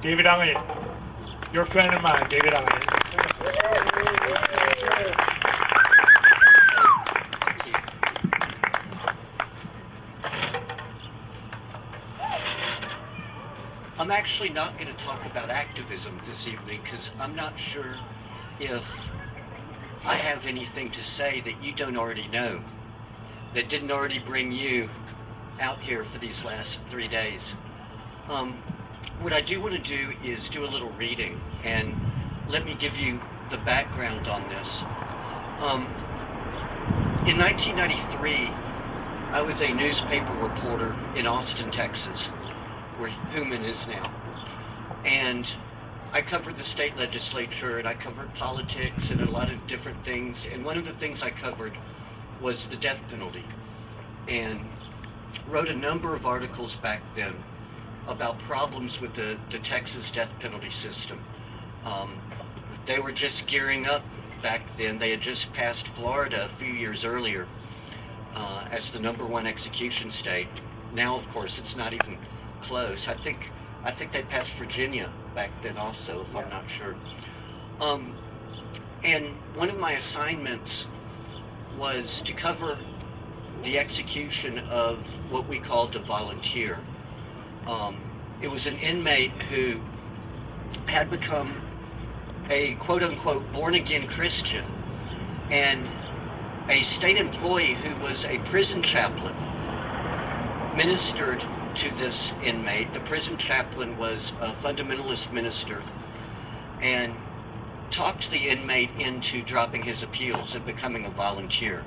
David Elliot. Your friend of mine, David Elliot. I'm actually not going to talk about activism this evening because I'm not sure if I have anything to say that you don't already know, that didn't already bring you out here for these last 3 days. What I do want to do is do a little reading, and let me give you the background on this. In 1993, I was a newspaper reporter in Austin, Texas, where Human is now. And I covered the state legislature, and I covered politics and a lot of different things. And one of the things I covered was the death penalty, and wrote a number of articles back then about problems with the Texas death penalty system. They were just gearing up back then. They had just passed Florida a few years earlier as the #1 execution state. Now, of course, it's not even close. I think they passed Virginia back then also, if I'm not sure. And one of my assignments was to cover the execution of what we called a volunteer. It was an inmate who had become a quote-unquote born-again Christian, and a state employee who was a prison chaplain ministered to this inmate. The prison chaplain was a fundamentalist minister and talked the inmate into dropping his appeals and becoming a volunteer,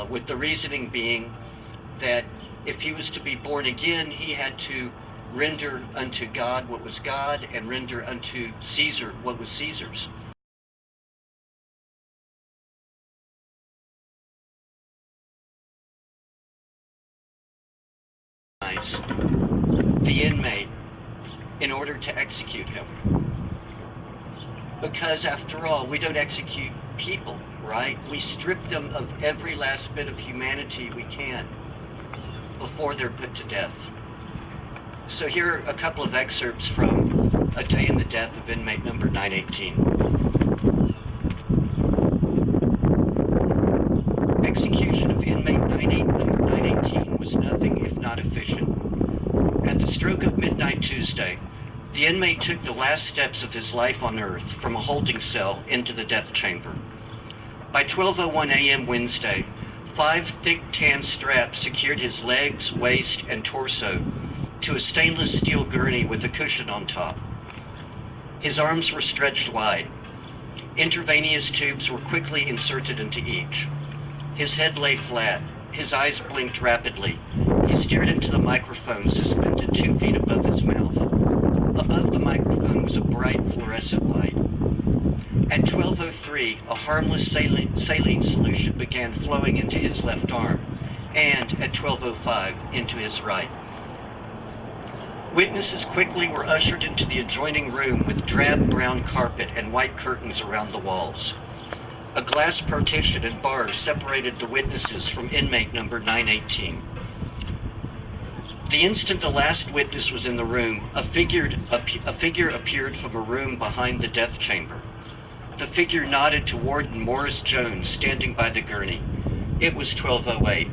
with the reasoning being that if he was to be born again, he had to render unto God what was God and render unto Caesar what was Caesar's. The inmate in order to execute him. Because after all, we don't execute people, right? We strip them of every last bit of humanity we can before they're put to death. So here are a couple of excerpts from A Day in the Death of Inmate number 918. Execution of inmate number 918 was nothing if not efficient. At the stroke of midnight Tuesday, the inmate took the last steps of his life on earth from a holding cell into the death chamber. By 12:01 a.m. Wednesday, 5 thick tan straps secured his legs, waist, and torso to a stainless steel gurney with a cushion on top. His arms were stretched wide. Intravenous tubes were quickly inserted into each. His head lay flat. His eyes blinked rapidly. He stared into the microphone suspended 2 feet above his mouth. Above the microphone was a bright fluorescent light. At 12:03, a harmless saline solution began flowing into his left arm, and at 12:05, into his right. Witnesses quickly were ushered into the adjoining room with drab brown carpet and white curtains around the walls. A glass partition and bars separated the witnesses from inmate number 918. The instant the last witness was in the room, a figure appeared from a room behind the death chamber. The figure nodded to Warden Morris Jones, standing by the gurney. It was 12:08.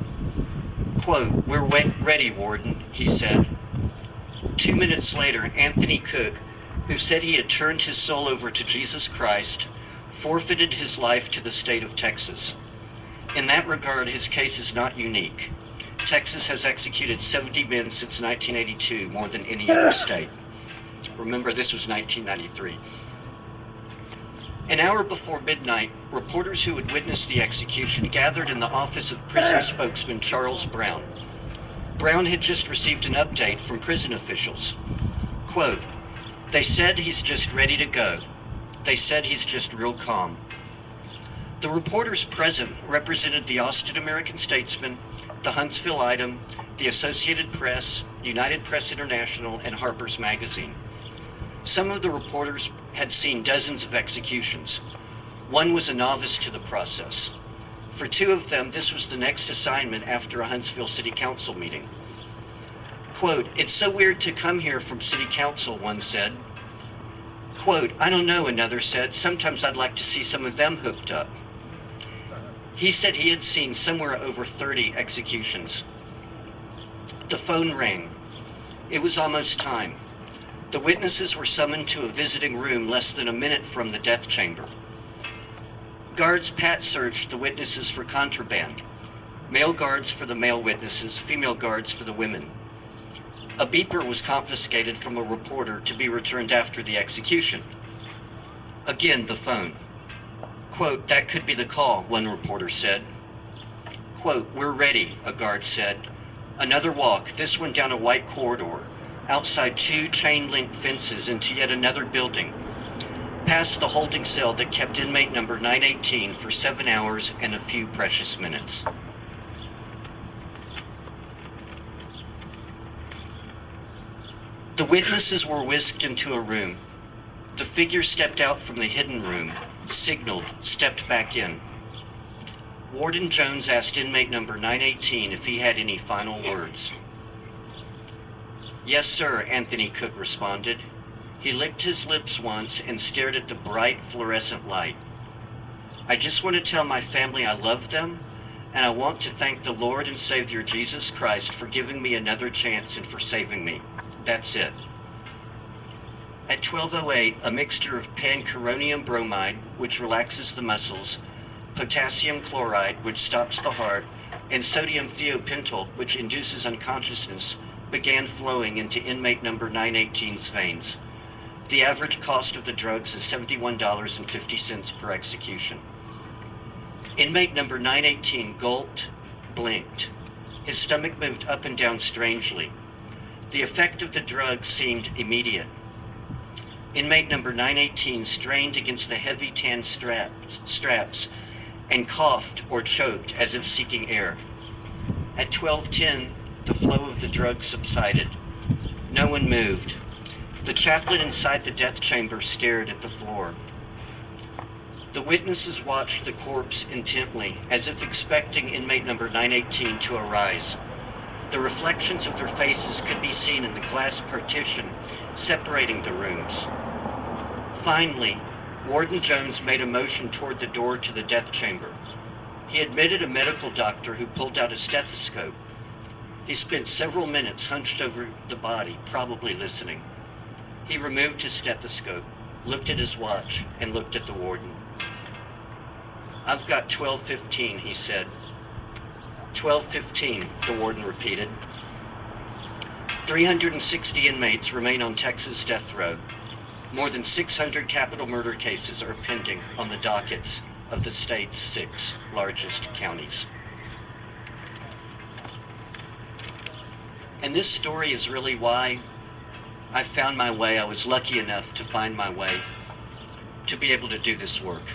Quote, "We're ready, Warden," he said. 2 minutes later, Anthony Cook, who said he had turned his soul over to Jesus Christ, forfeited his life to the state of Texas. In that regard, his case is not unique. Texas has executed 70 men since 1982, more than any other state. Remember, this was 1993. An hour before midnight, reporters who had witnessed the execution gathered in the office of prison spokesman Charles Brown. Brown had just received an update from prison officials. Quote, "They said he's just ready to go. They said he's just real calm." The reporters present represented the Austin American-Statesman, the Huntsville Item, the Associated Press, United Press International, and Harper's Magazine. Some of the reporters had seen dozens of executions. One was a novice to the process. For 2 of them, this was the next assignment after a Huntsville City Council meeting. Quote, "It's so weird to come here from city council," one said. Quote, "I don't know," another said. "Sometimes I'd like to see some of them hooked up." He said he had seen somewhere over 30 executions. The phone rang. It was almost time. The witnesses were summoned to a visiting room less than a minute from the death chamber. Guards pat-searched the witnesses for contraband. Male guards for the male witnesses, female guards for the women. A beeper was confiscated from a reporter to be returned after the execution. Again, the phone. Quote, "That could be the call," one reporter said. Quote, "We're ready," a guard said. Another walk, this one down a white corridor, outside 2 chain-link fences into yet another building, past the holding cell that kept inmate number 918 for 7 hours and a few precious minutes. The witnesses were whisked into a room. The figure stepped out from the hidden room, signaled, stepped back in. Warden Jones asked inmate number 918 if he had any final words. "Yes, sir," Anthony Cook responded. He licked his lips once and stared at the bright fluorescent light. "I just want to tell my family I love them, and I want to thank the Lord and Savior Jesus Christ for giving me another chance and for saving me. That's it." At 12:08, a mixture of pancuronium bromide, which relaxes the muscles, potassium chloride, which stops the heart, and sodium thiopental, which induces unconsciousness, began flowing into inmate number 918's veins. The average cost of the drugs is $71.50 per execution. Inmate number 918 gulped, blinked. His stomach moved up and down strangely. The effect of the drug seemed immediate. Inmate number 918 strained against the heavy tan straps and coughed or choked as if seeking air. At 12:10, the flow of the drug subsided. No one moved. The chaplain inside the death chamber stared at the floor. The witnesses watched the corpse intently, as if expecting inmate number 918 to arise. The reflections of their faces could be seen in the glass partition separating the rooms. Finally, Warden Jones made a motion toward the door to the death chamber. He admitted a medical doctor who pulled out a stethoscope. He spent several minutes hunched over the body, probably listening. He removed his stethoscope, looked at his watch, and looked at the warden. "I've got 12:15, he said. 12:15, the warden repeated. 360 inmates remain on Texas death row. More than 600 capital murder cases are pending on the dockets of the state's 6 largest counties. And this story is really why I found my way. I was lucky enough to find my way to be able to do this work.